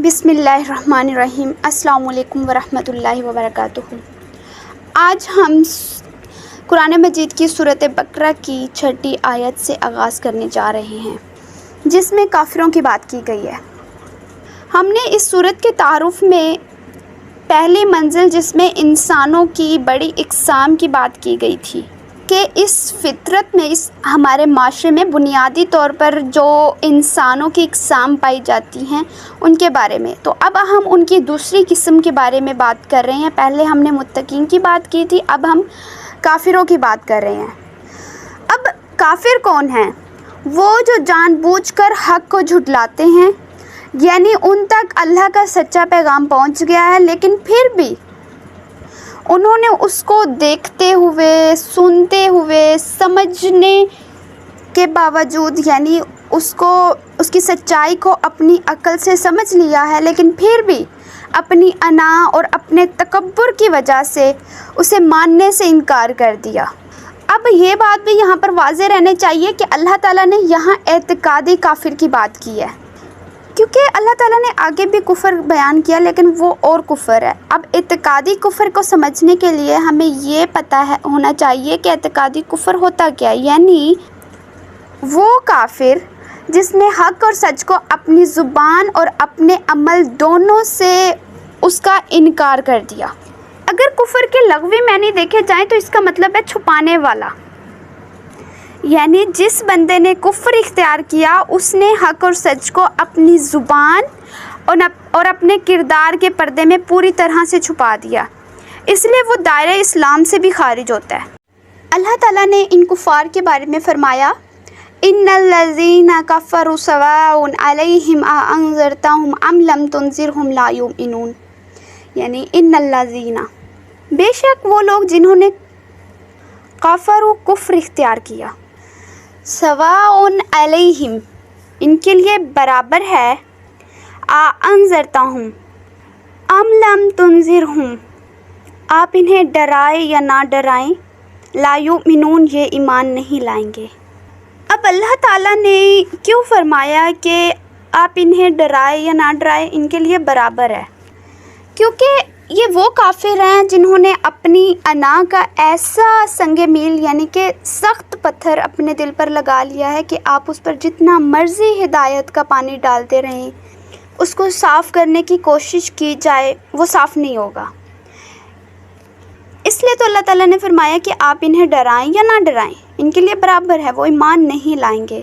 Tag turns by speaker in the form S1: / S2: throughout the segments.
S1: بسم اللہ الرحمن الرحیم۔ السلام علیکم ورحمۃ اللہ وبرکاتہ۔ آج ہم قرآن مجید کی سورۃ بقرہ کی 6 آیت سے آغاز کرنے جا رہے ہیں، جس میں کافروں کی بات کی گئی ہے۔ ہم نے اس سورت کے تعارف میں پہلی منزل، جس میں انسانوں کی بڑی اقسام کی بات کی گئی تھی کہ اس فطرت میں، اس ہمارے معاشرے میں بنیادی طور پر جو انسانوں کی اقسام پائی جاتی ہیں ان کے بارے میں، تو اب ہم ان کی دوسری قسم کے بارے میں بات کر رہے ہیں۔ پہلے ہم نے متقین کی بات کی تھی، اب ہم کافروں کی بات کر رہے ہیں۔ اب کافر کون ہیں؟ وہ جو جان بوجھ کر حق کو جھٹلاتے ہیں، یعنی ان تک اللہ کا سچا پیغام پہنچ گیا ہے، لیکن پھر بھی انہوں نے اس کو دیکھتے ہوئے، سنتے ہوئے، سمجھنے کے باوجود، یعنی اس کی سچائی کو اپنی عقل سے سمجھ لیا ہے، لیکن پھر بھی اپنی انا اور اپنے تکبر کی وجہ سے اسے ماننے سے انکار کر دیا۔ اب یہ بات بھی یہاں پر واضح رہنے چاہیے کہ اللہ تعالیٰ نے یہاں اعتقادی کافر کی بات کی ہے، کیونکہ اللہ تعالیٰ نے آگے بھی کفر بیان کیا، لیکن وہ اور کفر ہے۔ اب اعتقادی کفر کو سمجھنے کے لیے ہمیں یہ پتہ ہونا چاہیے کہ اعتقادی کفر ہوتا کیا ہے، یعنی وہ کافر جس نے حق اور سچ کو اپنی زبان اور اپنے عمل دونوں سے اس کا انکار کر دیا۔ اگر کفر کے لغوی معنی دیکھے جائیں تو اس کا مطلب ہے چھپانے والا، یعنی جس بندے نے کفر اختیار کیا اس نے حق اور سچ کو اپنی زبان اور اپنے کردار کے پردے میں پوری طرح سے چھپا دیا، اس لیے وہ دائرہ اسلام سے بھی خارج ہوتا ہے۔ اللہ تعالیٰ نے ان کفار کے بارے میں فرمایا، ان الذین کفروا سواء علیہم اانذرتہم ام لم تنذرہم لا یؤمنون، یعنی ان الذین، بے شک وہ لوگ جنہوں نے کفروا کفر اختیار کیا، سواء علیہم ان کے لیے برابر ہے، انذرتہم ام لم تنذرہم آپ انہیں ڈرائیں یا نہ ڈرائیں، لا یؤمنون یہ ایمان نہیں لائیں گے۔ اب اللہ تعالیٰ نے کیوں فرمایا کہ آپ انہیں ڈرائیں یا نہ ڈرائیں، ان کے لیے برابر ہے؟ کیونکہ یہ وہ کافر ہیں جنہوں نے اپنی انا کا ایسا سنگ میل، یعنی کہ سخت پتھر اپنے دل پر لگا لیا ہے کہ آپ اس پر جتنا مرضی ہدایت کا پانی ڈالتے رہیں، اس کو صاف کرنے کی کوشش کی جائے وہ صاف نہیں ہوگا۔ اس لیے تو اللہ تعالیٰ نے فرمایا کہ آپ انہیں ڈرائیں یا نہ ڈرائیں، ان کے لیے برابر ہے، وہ ایمان نہیں لائیں گے۔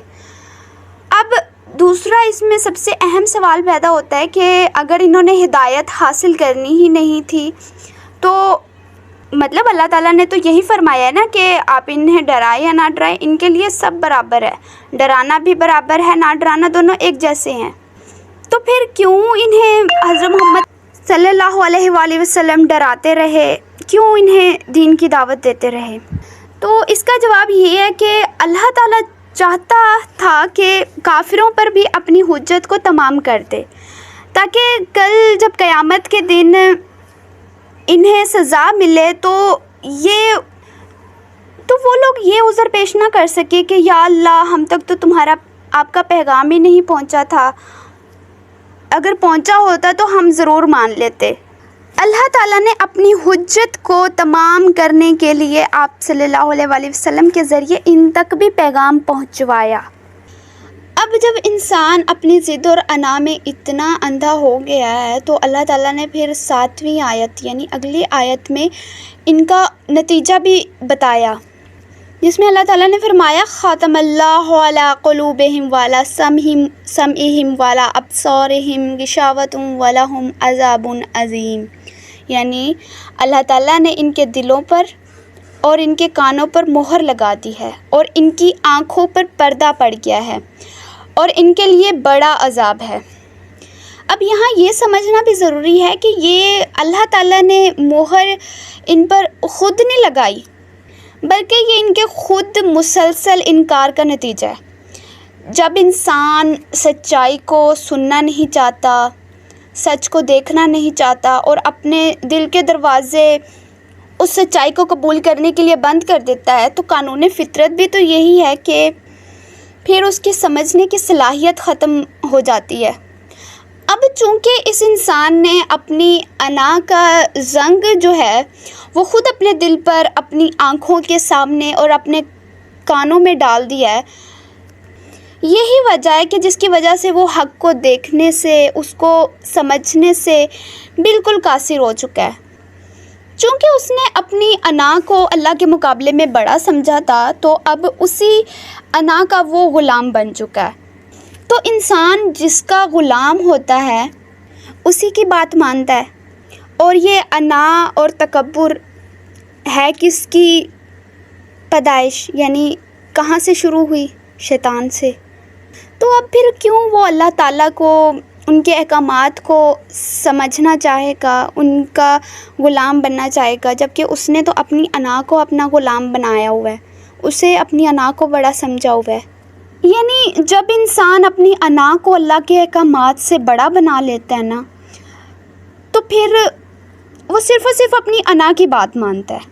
S1: اب دوسرا اس میں سب سے اہم سوال پیدا ہوتا ہے کہ اگر انہوں نے ہدایت حاصل کرنی ہی نہیں تھی تو مطلب اللہ تعالیٰ نے تو یہی فرمایا ہے نا کہ آپ انہیں ڈرائیں یا نہ ڈرائیں، ان کے لیے سب برابر ہے، ڈرانا بھی برابر ہے، نہ ڈرانا، دونوں ایک جیسے ہیں۔ تو پھر کیوں انہیں حضرت محمد صلی اللہ علیہ وآلہ وسلم ڈراتے رہے، کیوں انہیں دین کی دعوت دیتے رہے؟ تو اس کا جواب یہ ہے کہ اللہ تعالیٰ چاہتا تھا کہ کافروں پر بھی اپنی حجت کو تمام کر دے، تاکہ کل جب قیامت کے دن انہیں سزا ملے تو وہ لوگ یہ عذر پیش نہ کر سکے کہ یا اللہ ہم تک تو آپ کا پیغام ہی نہیں پہنچا تھا، اگر پہنچا ہوتا تو ہم ضرور مان لیتے۔ اللہ تعالیٰ نے اپنی حجت کو تمام کرنے کے لیے آپ صلی اللہ علیہ وآلہ وسلم کے ذریعے ان تک بھی پیغام پہنچوایا۔ اب جب انسان اپنی ضد اور انا میں اتنا اندھا ہو گیا ہے تو اللہ تعالیٰ نے پھر 7ویں آیت یعنی اگلی آیت میں ان کا نتیجہ بھی بتایا، جس میں اللہ تعالیٰ نے فرمایا، خاتم اللہ علی قلوبہم وعلی سمعہم وعلی ابصارہم غشاوۃ ولہم عذاب عظیم، یعنی اللہ تعالیٰ نے ان کے دلوں پر اور ان کے کانوں پر مہر لگا دی ہے، اور ان کی آنکھوں پر پردہ پڑ گیا ہے، اور ان کے لیے بڑا عذاب ہے۔ اب یہاں یہ سمجھنا بھی ضروری ہے کہ یہ اللہ تعالیٰ نے مہر ان پر خود نہیں لگائی، بلکہ یہ ان کے خود مسلسل انکار کا نتیجہ ہے۔ جب انسان سچائی کو سننا نہیں چاہتا، سچ کو دیکھنا نہیں چاہتا اور اپنے دل کے دروازے اس سچائی کو قبول کرنے کے لیے بند کر دیتا ہے، تو قانون فطرت بھی تو یہی ہے کہ پھر اس کی سمجھنے کی صلاحیت ختم ہو جاتی ہے۔ اب چونکہ اس انسان نے اپنی انا کا زنگ جو ہے وہ خود اپنے دل پر، اپنی آنکھوں کے سامنے اور اپنے کانوں میں ڈال دیا ہے، یہی وجہ ہے کہ جس کی وجہ سے وہ حق کو دیکھنے سے، اس کو سمجھنے سے بالکل قاصر ہو چکا ہے۔ چونکہ اس نے اپنی انا کو اللہ کے مقابلے میں بڑا سمجھا تھا، تو اب اسی انا کا وہ غلام بن چکا ہے۔ تو انسان جس کا غلام ہوتا ہے اسی کی بات مانتا ہے، اور یہ انا اور تکبر ہے کس کی پیدائش، یعنی کہاں سے شروع ہوئی؟ شیطان سے۔ تو اب پھر کیوں وہ اللہ تعالیٰ کو، ان کے احکامات کو سمجھنا چاہے گا، ان کا غلام بننا چاہے گا، جبکہ اس نے تو اپنی انا کو اپنا غلام بنایا ہوا ہے، اسے اپنی انا کو بڑا سمجھا ہوا ہے۔ یعنی جب انسان اپنی انا کو اللہ کے احکامات سے بڑا بنا لیتا ہے نا، تو پھر وہ صرف اور صرف اپنی انا کی بات مانتا ہے۔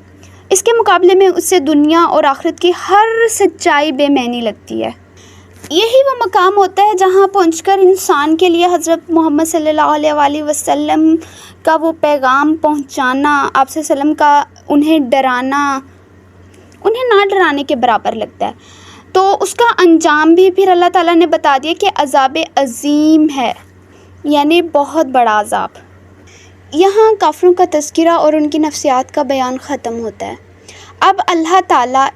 S1: اس کے مقابلے میں اس سے دنیا اور آخرت کی ہر سچائی بے معنی لگتی ہے۔ یہی وہ مقام ہوتا ہے جہاں پہنچ کر انسان کے لیے حضرت محمد صلی اللہ علیہ وآلہ وسلم کا وہ پیغام پہنچانا، آپ صلی اللہ علیہ وسلم کا انہیں ڈرانا، انہیں نہ ڈرانے کے برابر لگتا ہے۔ تو اس کا انجام بھی پھر اللہ تعالیٰ نے بتا دیا کہ عذاب عظیم ہے، یعنی بہت بڑا عذاب۔ یہاں کافروں کا تذکرہ اور ان کی نفسیات کا بیان ختم ہوتا ہے۔ اب اللہ تعالیٰ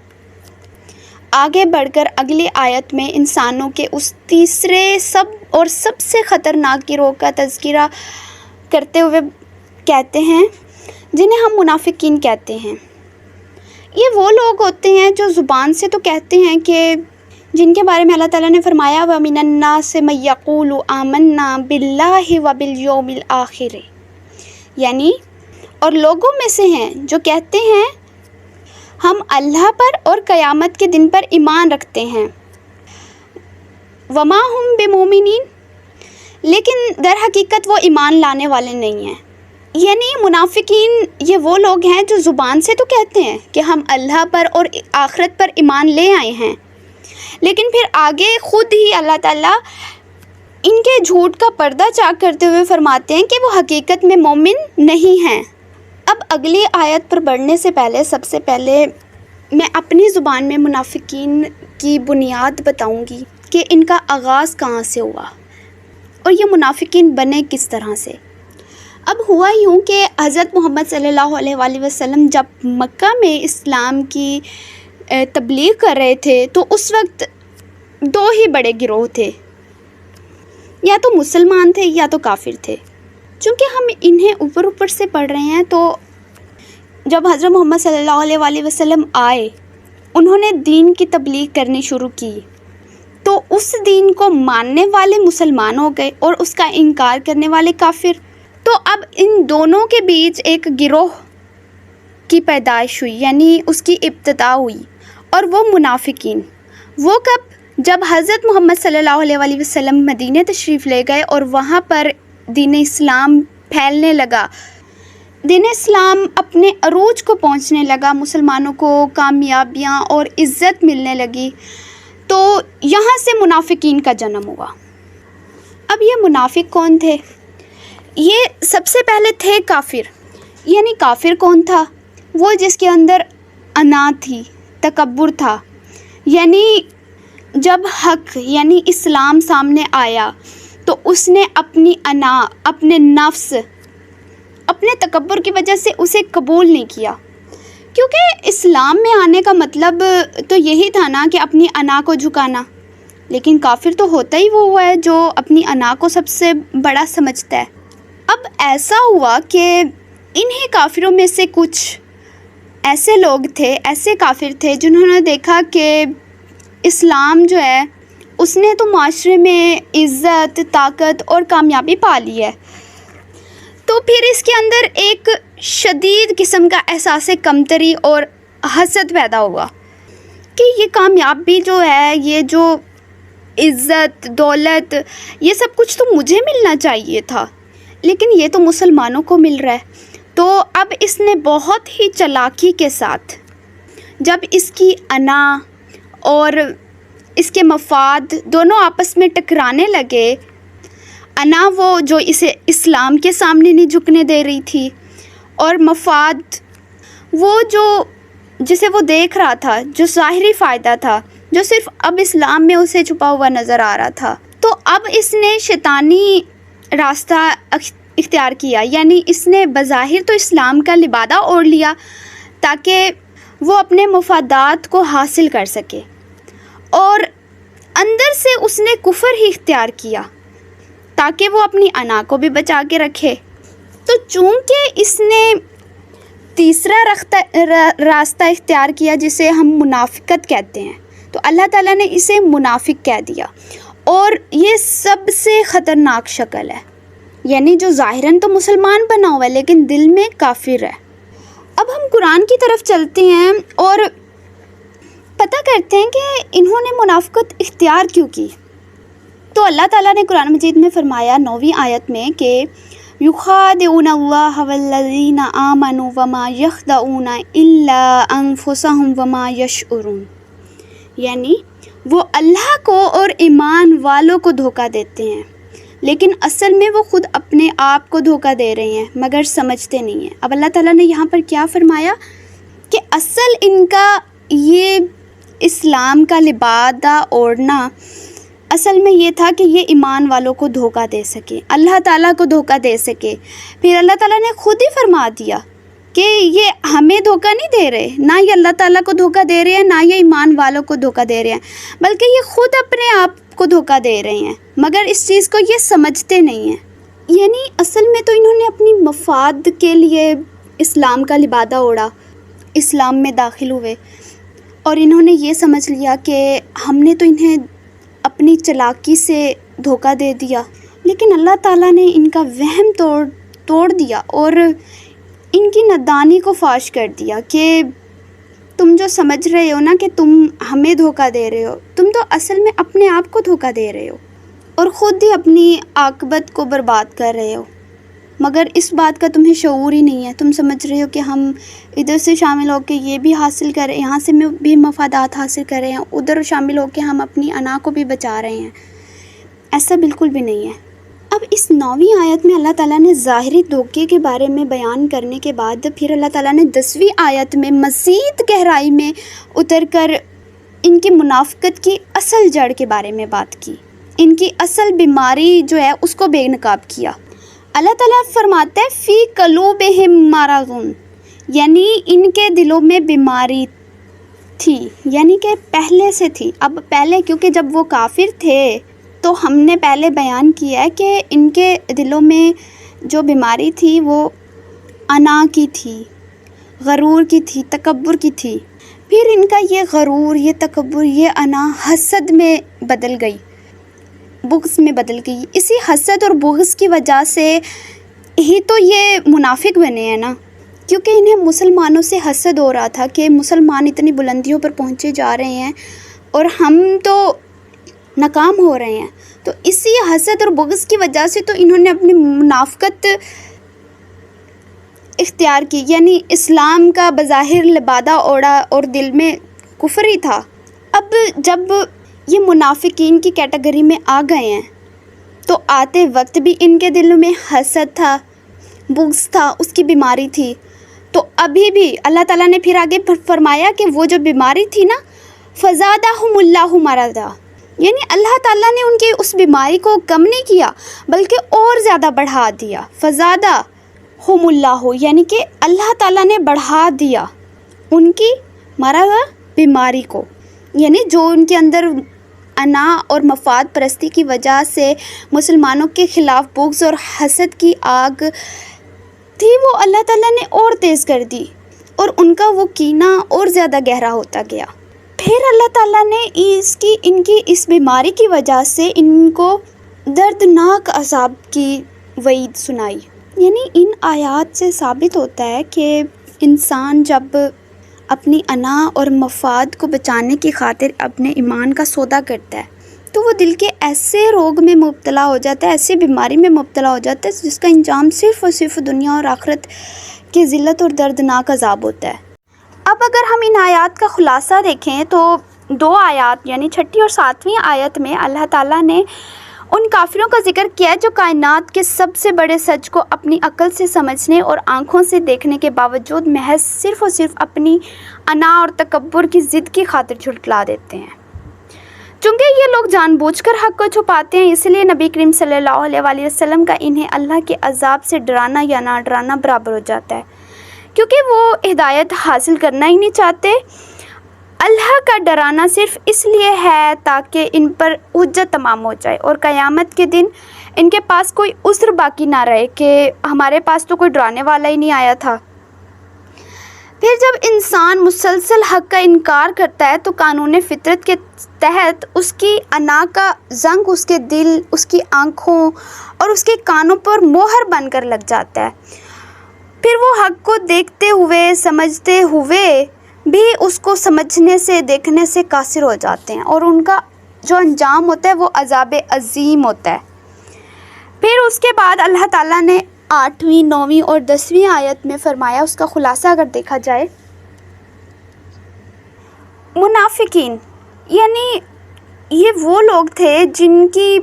S1: آگے بڑھ کر اگلی آیت میں انسانوں کے اس تیسرے سب سے خطرناک گروہ کا تذکرہ کرتے ہوئے کہتے ہیں، جنہیں ہم منافقین کہتے ہیں۔ یہ وہ لوگ ہوتے ہیں جو زبان سے تو کہتے ہیں، کہ جن کے بارے میں اللہ تعالیٰ نے فرمایا وَمِنَ النَّاسِ مَن يَقُولُ آمَنَّا بِاللَّهِ وَبِالْيَوْمِ الْآخِرِ، یعنی اور لوگوں میں سے ہیں جو کہتے ہیں ہم اللہ پر اور قیامت کے دن پر ایمان رکھتے ہیں، وَمَا هُم بِمُؤْمِنِينَ، لیکن در حقیقت وہ ایمان لانے والے نہیں ہیں۔ یعنی منافقین یہ وہ لوگ ہیں جو زبان سے تو کہتے ہیں کہ ہم اللہ پر اور آخرت پر ایمان لے آئے ہیں، لیکن پھر آگے خود ہی اللہ تعالیٰ ان کے جھوٹ کا پردہ چاک کرتے ہوئے فرماتے ہیں کہ وہ حقیقت میں مومن نہیں ہیں۔ اب اگلی آیت پر بڑھنے سے پہلے سب سے پہلے میں اپنی زبان میں منافقین کی بنیاد بتاؤں گی کہ ان کا آغاز کہاں سے ہوا اور یہ منافقین بنے کس طرح سے۔ اب ہوا یوں کہ حضرت محمد صلی اللہ علیہ وآلہ وسلم جب مکہ میں اسلام کی تبلیغ کر رہے تھے تو اس وقت دو ہی بڑے گروہ تھے، یا تو مسلمان تھے یا تو کافر تھے۔ چونکہ ہم انہیں اوپر سے پڑھ رہے ہیں، تو جب حضرت محمد صلی اللہ علیہ وآلہ وسلم آئے، انہوں نے دین کی تبلیغ کرنی شروع کی، تو اس دین کو ماننے والے مسلمان ہو گئے اور اس کا انکار کرنے والے کافر۔ تو اب ان دونوں کے بیچ ایک گروہ کی پیدائش ہوئی، یعنی اس کی ابتدا ہوئی، اور وہ منافقین۔ وہ کب؟ جب حضرت محمد صلی اللہ علیہ وآلہ وسلم مدینہ تشریف لے گئے اور وہاں پر دین اسلام پھیلنے لگا، دین اسلام اپنے عروج کو پہنچنے لگا، مسلمانوں کو کامیابیاں اور عزت ملنے لگی، تو یہاں سے منافقین کا جنم ہوا۔ اب یہ منافق کون تھے؟ یہ سب سے پہلے تھے کافر۔ یعنی کافر کون تھا؟ وہ جس کے اندر انا تھی، تکبر تھا۔ یعنی جب حق یعنی اسلام سامنے آیا تو اس نے اپنی انا، اپنے نفس، اپنے تکبر کی وجہ سے اسے قبول نہیں کیا، کیونکہ اسلام میں آنے کا مطلب تو یہی تھا نا کہ اپنی انا کو جھکانا۔ لیکن کافر تو ہوتا ہی وہ ہوا ہے جو اپنی انا کو سب سے بڑا سمجھتا ہے۔ اب ایسا ہوا کہ انہی کافروں میں سے کچھ ایسے لوگ تھے، ایسے کافر تھے جنہوں نے دیکھا کہ اسلام جو ہے اس نے تو معاشرے میں عزت، طاقت اور کامیابی پا لی ہے، تو پھر اس کے اندر ایک شدید قسم کا احساس کمتری اور حسد پیدا ہوا کہ یہ کامیابی جو ہے، یہ جو عزت، دولت، یہ سب کچھ تو مجھے ملنا چاہیے تھا، لیکن یہ تو مسلمانوں کو مل رہا ہے۔ تو اب اس نے بہت ہی چالاکی کے ساتھ، جب اس کی انا اور اس کے مفاد دونوں آپس میں ٹکرانے لگے، انا وہ جو اسے اسلام کے سامنے نہیں جھکنے دے رہی تھی، اور مفاد وہ جو جسے وہ دیکھ رہا تھا، جو ظاہری فائدہ تھا، جو صرف اب اسلام میں اسے چھپا ہوا نظر آ رہا تھا۔ تو اب اس نے شیطانی راستہ اختیار کیا، یعنی اس نے بظاہر تو اسلام کا لبادہ اوڑھ لیا تاکہ وہ اپنے مفادات کو حاصل کر سکے، اور اندر سے اس نے کفر ہی اختیار کیا تاکہ وہ اپنی انا کو بھی بچا کے رکھے۔ تو چونکہ اس نے تیسرا راستہ اختیار کیا جسے ہم منافقت کہتے ہیں، تو اللہ تعالیٰ نے اسے منافق کہہ دیا، اور یہ سب سے خطرناک شکل ہے، یعنی جو ظاہراً تو مسلمان بنا ہوا ہے لیکن دل میں کافر ہے۔ اب ہم قرآن کی طرف چلتے ہیں اور پتہ کرتے ہیں کہ انہوں نے منافقت اختیار کیوں کی۔ تو اللہ تعالیٰ نے قرآن مجید میں فرمایا 9ویں آیت میں کہ یخادعون اللہ والذین آمنوا وما یخدعون الا انفسهم وما یشعرون، یعنی وہ اللہ کو اور ایمان والوں کو دھوکہ دیتے ہیں لیکن اصل میں وہ خود اپنے آپ کو دھوکہ دے رہے ہیں مگر سمجھتے نہیں ہیں۔ اب اللہ تعالیٰ نے یہاں پر کیا فرمایا کہ اصل ان کا یہ اسلام کا لبادہ اوڑھنا اصل میں یہ تھا کہ یہ ایمان والوں کو دھوکہ دے سکے، اللہ تعالیٰ کو دھوکہ دے سکے۔ پھر اللہ تعالیٰ نے خود ہی فرما دیا کہ یہ ہمیں دھوکہ نہیں دے رہے، نہ یہ اللہ تعالیٰ کو دھوکہ دے رہے ہیں، نہ یہ ایمان والوں کو دھوکہ دے رہے ہیں، بلکہ یہ خود اپنے آپ کو دھوکہ دے رہے ہیں مگر اس چیز کو یہ سمجھتے نہیں ہیں۔ یعنی اصل میں تو انہوں نے اپنی مفاد کے لیے اسلام کا لبادہ اوڑھا، اسلام میں داخل ہوئے، اور انہوں نے یہ سمجھ لیا کہ ہم نے تو انہیں اپنی چلاکی سے دھوکہ دے دیا، لیکن اللہ تعالیٰ نے ان کا وہم توڑ دیا اور ان کی نادانی کو فاش کر دیا کہ تم جو سمجھ رہے ہو نا کہ تم ہمیں دھوکہ دے رہے ہو، تم تو اصل میں اپنے آپ کو دھوکہ دے رہے ہو اور خود ہی اپنی عاقبت کو برباد کر رہے ہو، مگر اس بات کا تمہیں شعور ہی نہیں ہے۔ تم سمجھ رہے ہو کہ ہم ادھر سے شامل ہو کے یہ بھی حاصل کریں، یہاں سے بھی مفادات حاصل کر رہے ہیں، ادھر شامل ہو کے ہم اپنی انا کو بھی بچا رہے ہیں۔ ایسا بالکل بھی نہیں ہے۔ اب اس 9ویں آیت میں اللہ تعالیٰ نے ظاہری دھوکے کے بارے میں بیان کرنے کے بعد پھر اللہ تعالیٰ نے 10ویں آیت میں مزید گہرائی میں اتر کر ان کی منافقت کی اصل جڑ کے بارے میں بات کی، ان کی اصل بیماری جو ہے اس کو بے نقاب کیا۔ اللہ تعالیٰ فرماتا ہے فی قلوبہم مرض، یعنی ان کے دلوں میں بیماری تھی، یعنی کہ پہلے سے تھی۔ اب پہلے کیونکہ جب وہ کافر تھے تو ہم نے پہلے بیان کیا ہے کہ ان کے دلوں میں جو بیماری تھی وہ انا کی تھی، غرور کی تھی، تکبر کی تھی۔ پھر ان کا یہ غرور، یہ تکبر، یہ انا حسد میں بدل گئی، بغض میں بدل گئی۔ اسی حسد اور بغض کی وجہ سے ہی تو یہ منافق بنے ہیں نا، کیونکہ انہیں مسلمانوں سے حسد ہو رہا تھا کہ مسلمان اتنی بلندیوں پر پہنچے جا رہے ہیں اور ہم تو ناکام ہو رہے ہیں۔ تو اسی حسد اور بغض کی وجہ سے تو انہوں نے اپنی منافقت اختیار کی، یعنی اسلام کا بظاہر لبادہ اوڑھا اور دل میں کفر ہی تھا۔ اب جب یہ منافقین کی کیٹیگری میں آ گئے ہیں تو آتے وقت بھی ان کے دلوں میں حسد تھا، بغض تھا، اس کی بیماری تھی۔ تو ابھی بھی اللہ تعالیٰ نے پھر آگے فرمایا کہ وہ جو بیماری تھی نا فزادہم اللہ مرضا، یعنی اللہ تعالیٰ نے ان کی اس بیماری کو کم نہیں کیا بلکہ اور زیادہ بڑھا دیا۔ فزادہم اللہ، یعنی کہ اللہ تعالیٰ نے بڑھا دیا ان کی مرض، بیماری کو، یعنی جو ان کے اندر انا اور مفاد پرستی کی وجہ سے مسلمانوں کے خلاف بغض اور حسد کی آگ تھی وہ اللہ تعالیٰ نے اور تیز کر دی اور ان کا وہ کینہ اور زیادہ گہرا ہوتا گیا۔ پھر اللہ تعالیٰ نے ان کی اس بیماری کی وجہ سے ان کو دردناک عذاب کی وعید سنائی۔ یعنی ان آیات سے ثابت ہوتا ہے کہ انسان جب اپنی انا اور مفاد کو بچانے کی خاطر اپنے ایمان کا سودا کرتا ہے تو وہ دل کے ایسے روگ میں مبتلا ہو جاتا ہے، ایسی بیماری میں مبتلا ہو جاتا ہے جس کا انجام صرف اور صرف دنیا اور آخرت کی ذلت اور دردناک عذاب ہوتا ہے۔ اب اگر ہم ان آیات کا خلاصہ دیکھیں تو 2 آیات یعنی 6 اور 7ویں آیت میں اللہ تعالیٰ نے ان کافروں کا ذکر کیا جو کائنات کے سب سے بڑے سچ کو اپنی عقل سے سمجھنے اور آنکھوں سے دیکھنے کے باوجود محض صرف اور صرف اپنی انا اور تکبر کی ضد کی خاطر جھٹلا دیتے ہیں۔ چونکہ یہ لوگ جان بوجھ کر حق کو چھپاتے ہیں، اس لیے نبی کریم صلی اللہ علیہ وآلہ وسلم کا انہیں اللہ کے عذاب سے ڈرانا یا نہ ڈرانا برابر ہو جاتا ہے، کیونکہ وہ ہدایت حاصل کرنا ہی نہیں چاہتے۔ اللہ کا ڈرانا صرف اس لیے ہے تاکہ ان پر حجت تمام ہو جائے اور قیامت کے دن ان کے پاس کوئی عذر باقی نہ رہے کہ ہمارے پاس تو کوئی ڈرانے والا ہی نہیں آیا تھا۔ پھر جب انسان مسلسل حق کا انکار کرتا ہے تو قانون فطرت کے تحت اس کی انا کا زنگ اس کے دل، اس کی آنکھوں اور اس کے کانوں پر مہر بن کر لگ جاتا ہے۔ پھر وہ حق کو دیکھتے ہوئے، سمجھتے ہوئے بھی اس کو سمجھنے سے، دیکھنے سے قاصر ہو جاتے ہیں، اور ان کا جو انجام ہوتا ہے وہ عذاب عظیم ہوتا ہے۔ پھر اس کے بعد اللہ تعالیٰ نے 8ویں، 9ویں اور 10ویں آیت میں فرمایا، اس کا خلاصہ اگر دیکھا جائے، منافقین یعنی یہ وہ لوگ تھے جن کی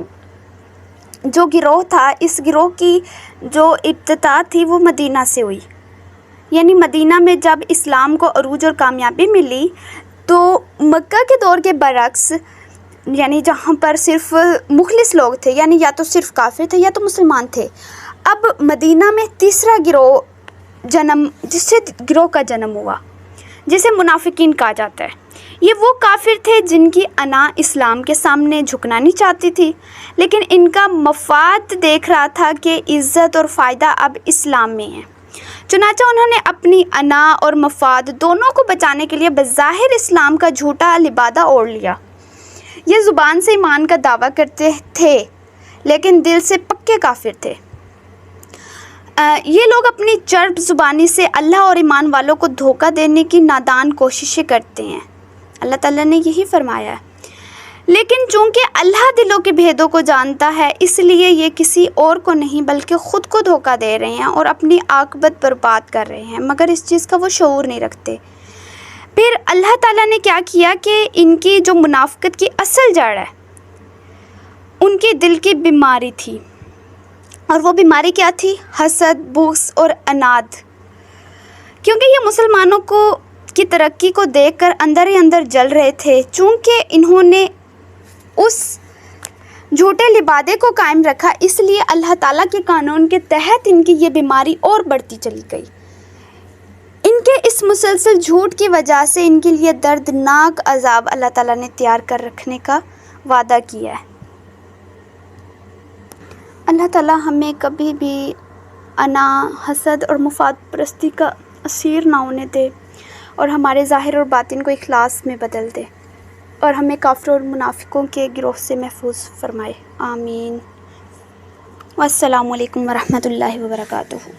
S1: جو گروہ تھا، اس گروہ کی جو ابتدا تھی وہ مدینہ سے ہوئی۔ یعنی مدینہ میں جب اسلام کو عروج اور کامیابی ملی تو مکہ کے دور کے برعکس، یعنی جہاں پر صرف مخلص لوگ تھے، یعنی یا تو صرف کافر تھے یا تو مسلمان تھے، اب مدینہ میں تیسرا گروہ جس سے گروہ کا جنم ہوا، جسے منافقین کہا جاتا ہے۔ یہ وہ کافر تھے جن کی انا اسلام کے سامنے جھکنا نہیں چاہتی تھی، لیکن ان کا مفاد دیکھ رہا تھا کہ عزت اور فائدہ اب اسلام میں ہے، چنانچہ انہوں نے اپنی انا اور مفاد دونوں کو بچانے کے لیے بظاہر اسلام کا جھوٹا لبادہ اوڑھ لیا۔ یہ زبان سے ایمان کا دعویٰ کرتے تھے لیکن دل سے پکے کافر تھے۔ یہ لوگ اپنی چرب زبانی سے اللہ اور ایمان والوں کو دھوکہ دینے کی نادان کوششیں کرتے ہیں۔ اللہ تعالیٰ نے یہی فرمایا ہے، لیکن چونکہ اللہ دلوں کے بھیدوں کو جانتا ہے، اس لیے یہ کسی اور کو نہیں بلکہ خود کو دھوکہ دے رہے ہیں اور اپنی عاقبت برباد کر رہے ہیں، مگر اس چیز کا وہ شعور نہیں رکھتے۔ پھر اللہ تعالیٰ نے کیا کیا کہ ان کی جو منافقت کی اصل جڑ ہے، ان کی دل کی بیماری تھی، اور وہ بیماری کیا تھی؟ حسد، بغض اور اناد۔ کیونکہ یہ مسلمانوں کی ترقی کو دیکھ کر اندر ہی اندر جل رہے تھے، چونکہ انہوں نے اس جھوٹے لبادے کو قائم رکھا، اس لیے اللہ تعالیٰ کے قانون کے تحت ان کی یہ بیماری اور بڑھتی چلی گئی۔ ان کے اس مسلسل جھوٹ کی وجہ سے ان کے لیے دردناک عذاب اللہ تعالیٰ نے تیار کر رکھنے کا وعدہ کیا ہے۔ اللہ تعالیٰ ہمیں کبھی بھی انا، حسد اور مفاد پرستی کا اسیر نہ ہونے دے، اور ہمارے ظاہر اور باطن کو اخلاص میں بدل دے، اور ہمیں کافروں اور منافقوں کے گروہ سے محفوظ فرمائے۔ آمین۔ والسلام علیکم ورحمۃ اللہ وبرکاتہ۔